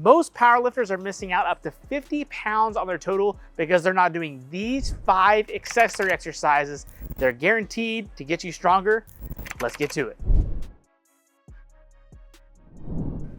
Most powerlifters are missing out up to 50 pounds on their total because they're not doing these 5 accessory exercises. They're guaranteed to get you stronger. Let's get to it.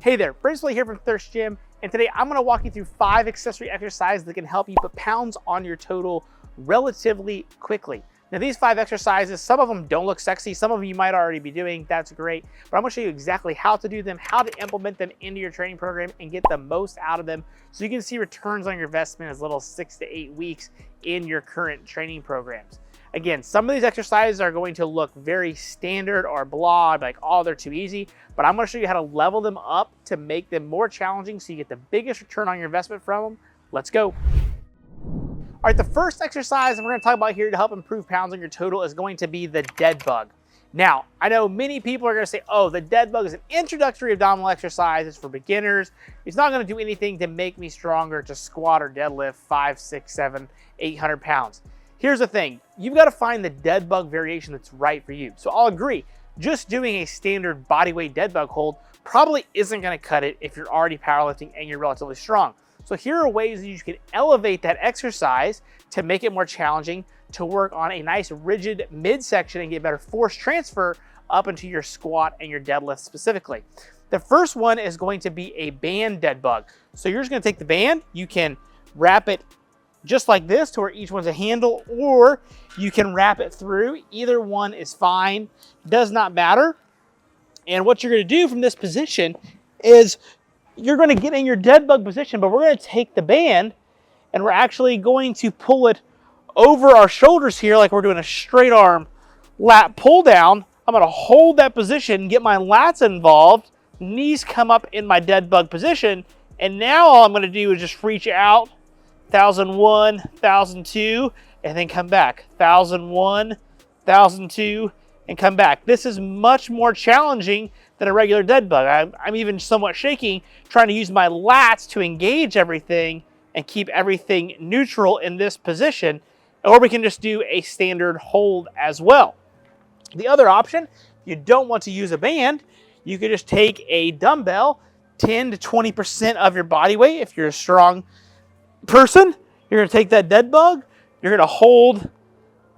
Hey there, Braceway here from Thirst Gym, and today I'm gonna walk you through 5 accessory exercises that can help you put pounds on your total relatively quickly. Now these 5 exercises, some of them don't look sexy, some of them you might already be doing, that's great, but I'm gonna show you exactly how to do them, how to implement them into your training program and get the most out of them so you can see returns on your investment as little as 6 to 8 weeks in your current training programs. Again, some of these exercises are going to look very standard or blah, like, oh, they're too easy, but I'm gonna show you how to level them up to make them more challenging so you get the biggest return on your investment from them. Let's go. All right, the first exercise that we're gonna talk about here to help improve pounds on your total is going to be the dead bug. Now, I know many people are gonna say, oh, the dead bug is an introductory abdominal exercise, it's for beginners. It's not gonna do anything to make me stronger to squat or deadlift 5, 6, 7, 800 pounds. Here's the thing, you've gotta find the dead bug variation that's right for you. So I'll agree, just doing a standard bodyweight dead bug hold probably isn't gonna cut it if you're already powerlifting and you're relatively strong. So here are ways that you can elevate that exercise to make it more challenging, to work on a nice rigid midsection and get better force transfer up into your squat and your deadlift specifically. The first one is going to be a band dead bug. So you're just gonna take the band, you can wrap it just like this to where each one's a handle, or you can wrap it through. Either one is fine, does not matter. And what you're gonna do from this position is you're gonna get in your dead bug position, but we're gonna take the band and we're actually going to pull it over our shoulders here like we're doing a straight arm lat pull down. I'm gonna hold that position, get my lats involved, knees come up in my dead bug position, and now all I'm gonna do is just reach out, 1001, 1002, and then come back, 1001, 1002, and come back. This is much more challenging than a regular dead bug. I'm even somewhat shaking, trying to use my lats to engage everything and keep everything neutral in this position, or we can just do a standard hold as well. The other option, if you don't want to use a band, you could just take a dumbbell, 10 to 20% of your body weight. If you're a strong person, you're gonna take that dead bug, you're gonna hold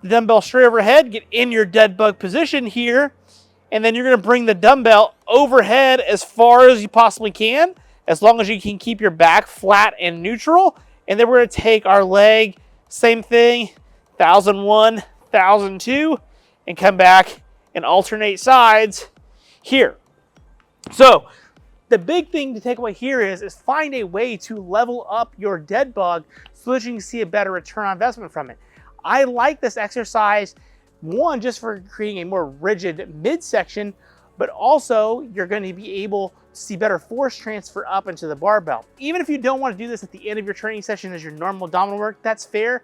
the dumbbell straight overhead, get in your dead bug position here, and then you're gonna bring the dumbbell overhead as far as you possibly can, as long as you can keep your back flat and neutral. And then we're gonna take our leg, same thing, 1001, 1002, and come back and alternate sides here. So the big thing to take away here is find a way to level up your dead bug so that you can see a better return on investment from it. I like this exercise, one, just for creating a more rigid midsection, but also you're going to be able to see better force transfer up into the barbell. Even if you don't want to do this at the end of your training session as your normal abdominal work, that's fair.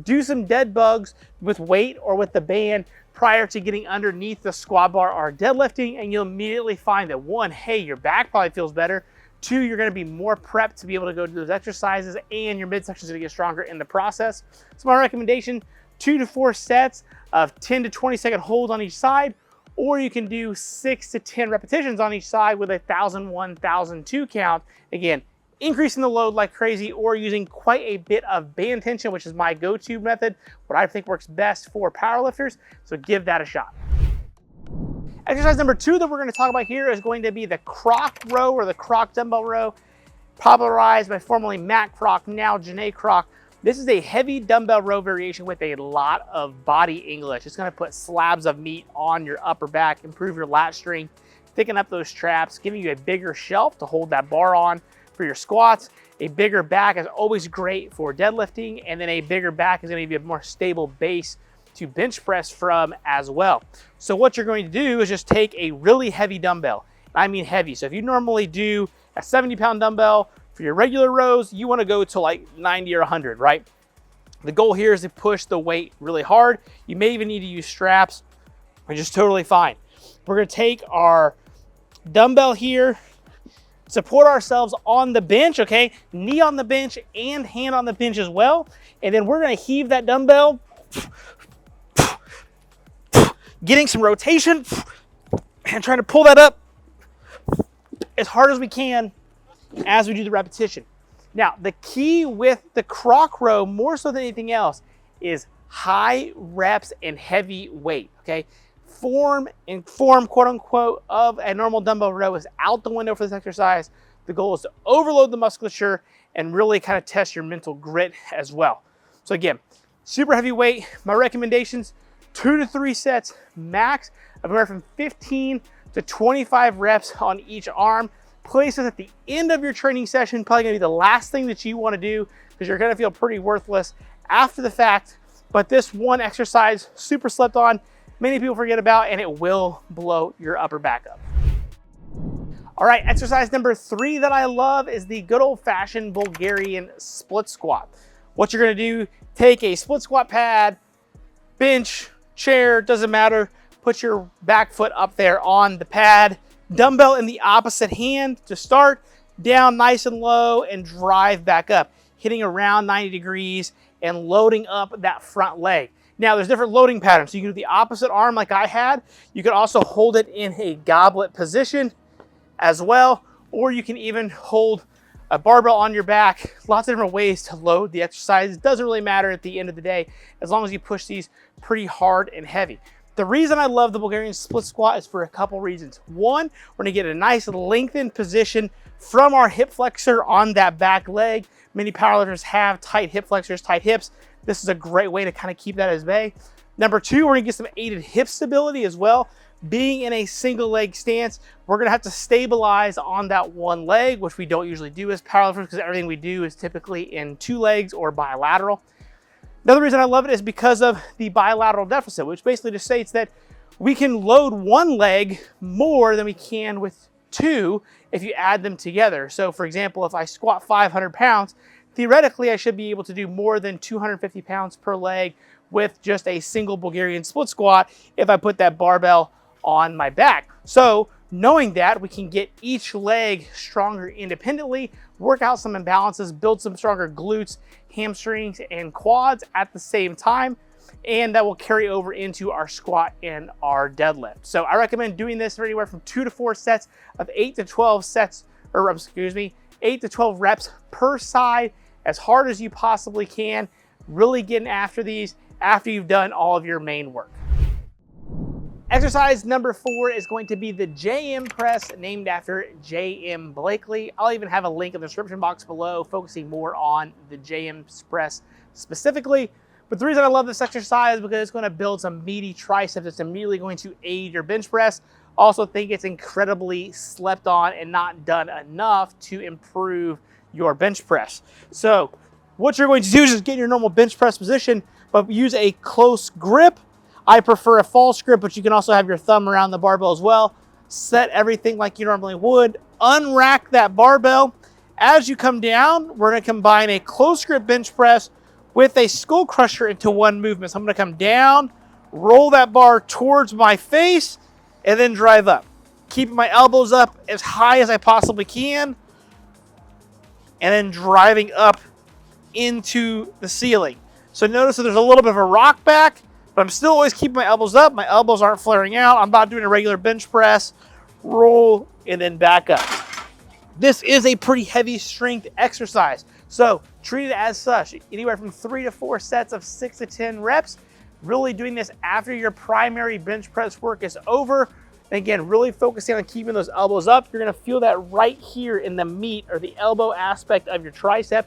Do some dead bugs with weight or with the band prior to getting underneath the squat bar or deadlifting, and you'll immediately find that, one, hey, your back probably feels better. 2, you're gonna be more prepped to be able to go do those exercises, and your midsection is gonna get stronger in the process. So my recommendation, 2 to 4 sets of 10 to 20 second holds on each side, or you can do 6 to 10 repetitions on each side with a 1001, 1002 count. Again, increasing the load like crazy or using quite a bit of band tension, which is my go-to method, what I think works best for powerlifters, so give that a shot. Exercise number 2 that we're gonna talk about here is going to be the croc row or the croc dumbbell row, popularized by formerly Matt Kroc, now Janae Kroc. This is a heavy dumbbell row variation with a lot of body English. It's gonna put slabs of meat on your upper back, improve your lat strength, thicken up those traps, giving you a bigger shelf to hold that bar on for your squats. A bigger back is always great for deadlifting, and then a bigger back is gonna give you a more stable base to bench press from as well. So what you're going to do is just take a really heavy dumbbell. I mean heavy. So if you normally do a 70-pound dumbbell for your regular rows, you want to go to like 90 or 100, right? The goal here is to push the weight really hard. You may even need to use straps, which is totally fine. We're going to take our dumbbell here, support ourselves on the bench, okay? Knee on the bench and hand on the bench as well. And then we're going to heave that dumbbell, getting some rotation and trying to pull that up as hard as we can as we do the repetition. Now, the key with the croc row, more so than anything else, is high reps and heavy weight, okay? Form, quote unquote, of a normal dumbbell row is out the window for this exercise. The goal is to overload the musculature and really kind of test your mental grit as well. So again, super heavy weight. My recommendations, 2 to 3 sets max of anywhere from 15 to 25 reps on each arm. Place this at the end of your training session, probably gonna be the last thing that you wanna do because you're gonna feel pretty worthless after the fact. But this one exercise, super slept on, many people forget about, and it will blow your upper back up. All right, exercise number 3 that I love is the good old fashioned Bulgarian split squat. What you're gonna do, take a split squat pad, bench, chair, doesn't matter, put your back foot up there on the pad, dumbbell in the opposite hand to start, down nice and low and drive back up, hitting around 90 degrees and loading up that front leg. Now there's different loading patterns. So you can do the opposite arm like I had. You could also hold it in a goblet position as well, or you can even hold a barbell on your back. Lots of different ways to load the exercise. It doesn't really matter at the end of the day, as long as you push these pretty hard and heavy. The reason I love the Bulgarian split squat is for a couple reasons. One, we're gonna get a nice lengthened position from our hip flexor on that back leg. Many powerlifters have tight hip flexors, tight hips. This is a great way to kind of keep that at bay. Number 2, we're gonna get some aided hip stability as well. Being in a single leg stance, we're gonna have to stabilize on that one leg, which we don't usually do as powerlifters because everything we do is typically in 2 legs or bilateral. Another reason I love it is because of the bilateral deficit, which basically just states that we can load one leg more than we can with 2 if you add them together. So for example, if I squat 500 pounds, theoretically I should be able to do more than 250 pounds per leg with just a single Bulgarian split squat if I put that barbell on my back. So knowing that, we can get each leg stronger independently, work out some imbalances, build some stronger glutes, hamstrings, and quads at the same time, and that will carry over into our squat and our deadlift. So I recommend doing this for anywhere from 2 to 4 sets of 8 to 12 sets, or 8 to 12 reps per side, as hard as you possibly can, really getting after these after you've done all of your main work. Exercise number 4 is going to be the JM press, named after J.M. Blakely. I'll even have a link in the description box below, focusing more on the JM press specifically. But the reason I love this exercise is because it's going to build some meaty triceps. It's immediately going to aid your bench press. Also think it's incredibly slept on and not done enough to improve your bench press. So what you're going to do is just get in your normal bench press position, but use a close grip. I prefer a false grip, but you can also have your thumb around the barbell as well. Set everything like you normally would. Unrack that barbell. As you come down, we're gonna combine a close grip bench press with a skull crusher into one movement. So I'm gonna come down, roll that bar towards my face, and then drive up. Keeping my elbows up as high as I possibly can, and then driving up into the ceiling. So notice that there's a little bit of a rock back, but I'm still always keeping my elbows up. My elbows aren't flaring out. I'm about doing a regular bench press, roll, and then back up. This is a pretty heavy strength exercise, so treat it as such. Anywhere from 3 to 4 sets of 6 to 10 reps. Really doing this after your primary bench press work is over. And again, really focusing on keeping those elbows up. You're gonna feel that right here in the meat or the elbow aspect of your tricep.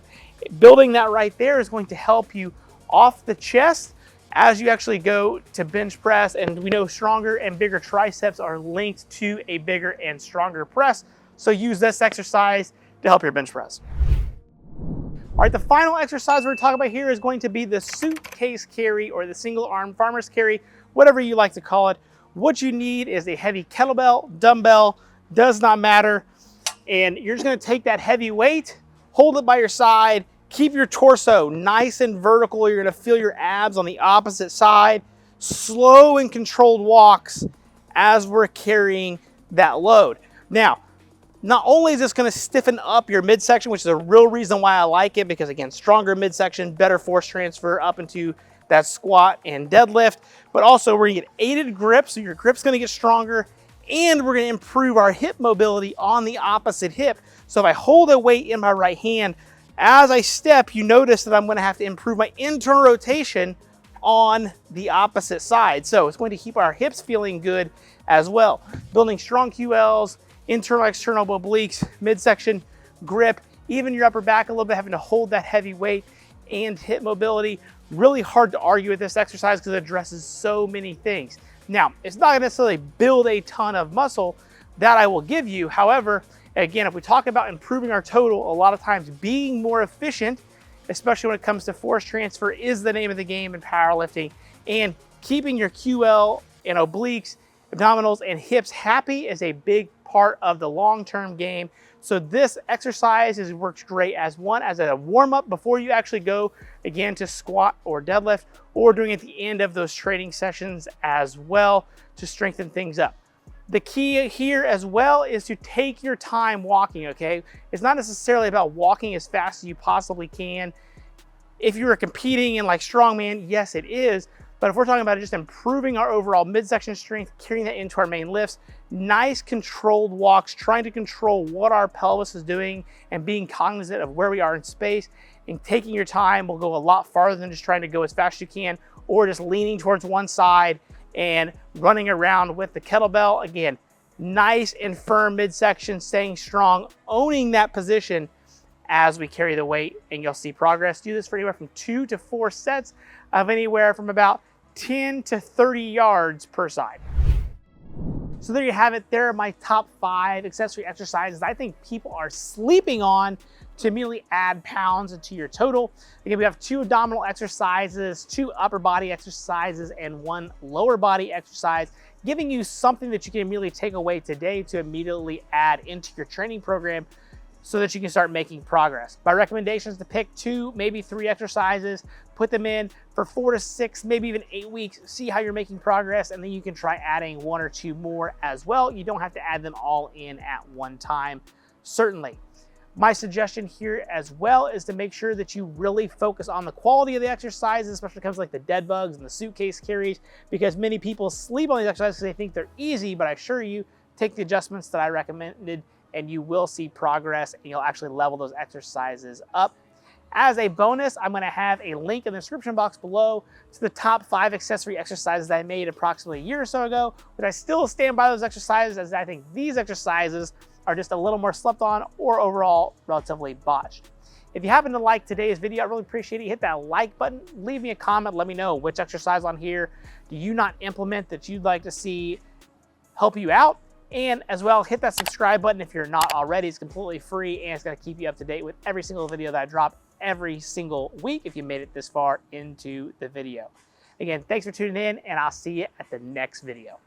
Building that right there is going to help you off the chest as you actually go to bench press. And we know stronger and bigger triceps are linked to a bigger and stronger press. So use this exercise to help your bench press. All right, the final exercise we're gonna talk about here is going to be the suitcase carry or the single arm farmer's carry, whatever you like to call it. What you need is a heavy kettlebell, dumbbell, does not matter. And you're just gonna take that heavy weight, hold it by your side, keep your torso nice and vertical. You're gonna feel your abs on the opposite side. Slow and controlled walks as we're carrying that load. Now, not only is this gonna stiffen up your midsection, which is a real reason why I like it, because again, stronger midsection, better force transfer up into that squat and deadlift, but also we're gonna get aided grip, so your grip's gonna get stronger, and we're gonna improve our hip mobility on the opposite hip. So if I hold a weight in my right hand, as I step, you notice that I'm gonna have to improve my internal rotation on the opposite side. So it's going to keep our hips feeling good as well. Building strong QLs, internal, external obliques, midsection, grip, even your upper back a little bit, having to hold that heavy weight and hip mobility. Really hard to argue with this exercise because it addresses so many things. Now, it's not gonna necessarily build a ton of muscle, that I will give you. However, again, if we talk about improving our total, a lot of times being more efficient, especially when it comes to force transfer, is the name of the game in powerlifting. And keeping your QL and obliques, abdominals, and hips happy is a big part of the long-term game. So this exercise works great as a warm-up before you actually go again to squat or deadlift, or doing it at the end of those training sessions as well to strengthen things up. The key here as well is to take your time walking, okay? It's not necessarily about walking as fast as you possibly can. If you were competing in like strongman, yes, it is. But if we're talking about just improving our overall midsection strength, carrying that into our main lifts, nice controlled walks, trying to control what our pelvis is doing and being cognizant of where we are in space, and taking your time will go a lot farther than just trying to go as fast as you can or just leaning towards one side and running around with the kettlebell. Again, nice and firm midsection, staying strong, owning that position as we carry the weight, and you'll see progress. Do this for anywhere from 2 to 4 sets of anywhere from about 10 to 30 yards per side. So there you have it. There are my top 5 accessory exercises I think people are sleeping on to immediately add pounds into your total. Again, we have 2 abdominal exercises, 2 upper body exercises, and 1 lower body exercise, giving you something that you can immediately take away today to immediately add into your training program so that you can start making progress. My recommendation is to pick 2, maybe 3 exercises, put them in for 4 to 6, maybe even 8 weeks, see how you're making progress, and then you can try adding 1 or 2 more as well. You don't have to add them all in at one time, certainly. My suggestion here as well is to make sure that you really focus on the quality of the exercises, especially when it comes to like the dead bugs and the suitcase carries, because many people sleep on these exercises because they think they're easy, but I assure you, take the adjustments that I recommended and you will see progress, and you'll actually level those exercises up. As a bonus, I'm gonna have a link in the description box below to the top 5 accessory exercises that I made approximately a year or so ago, but I still stand by those exercises as I think these exercises are just a little more slept on or overall relatively botched. If you happen to like today's video, I really appreciate it. Hit that like button, leave me a comment, let me know which exercise on here do you not implement that you'd like to see help you out. And as well, hit that subscribe button if you're not already. It's completely free and it's gonna keep you up to date with every single video that I drop every single week if you made it this far into the video. Again, thanks for tuning in, and I'll see you at the next video.